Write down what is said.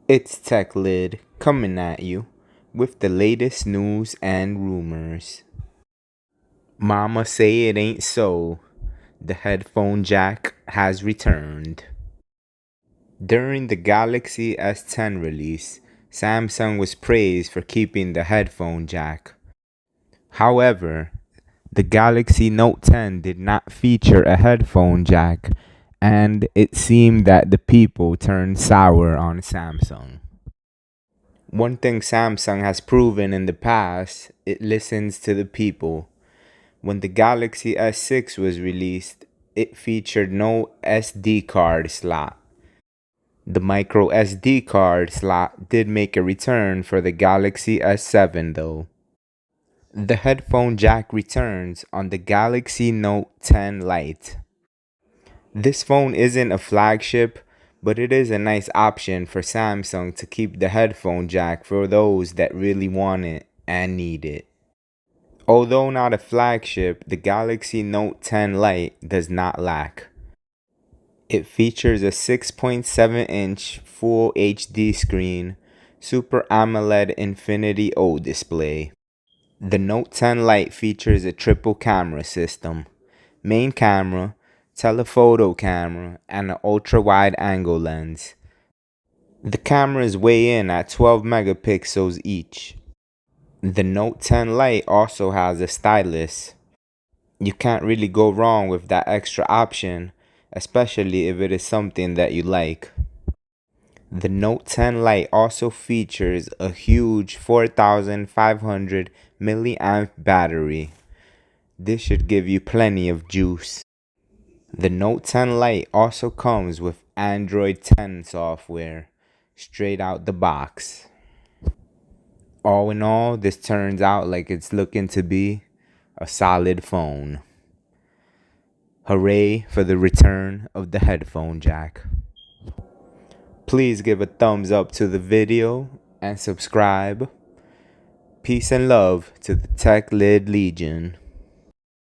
It's Tech Lid coming at you with the latest news and rumors. Mama say it ain't so. The headphone jack has returned. During the Galaxy S10 release, Samsung was praised for keeping the headphone jack. However, the Galaxy Note 10 did not feature a headphone jack, and it seemed that the people turned sour on Samsung. One thing Samsung has proven in the past, it listens to the people. When the Galaxy S6 was released, it featured no SD card slot. The micro SD card slot did make a return for the Galaxy S7 though. The headphone jack returns on the Galaxy Note 10 Lite. This phone isn't a flagship, but it is a nice option for Samsung to keep the headphone jack for those that really want it and need it. Although not a flagship, the Galaxy Note 10 Lite does not lack. It features a 6.7-inch Full HD screen, Super AMOLED Infinity O display. The Note 10 Lite features a triple camera system, main camera, telephoto camera, and an ultra-wide angle lens. The cameras weigh in at 12 megapixels each. The Note 10 Lite also has a stylus. You can't really go wrong with that extra option, especially if it is something that you like. The Note 10 Lite also features a huge 4500 milliamp battery. This should give you plenty of juice. The Note 10 Lite also comes with Android 10 software, straight out the box. All in all, this turns out like it's looking to be a solid phone. Hooray for the return of the headphone jack. Please give a thumbs up to the video and subscribe. Peace and love to the Tech Lid Legion.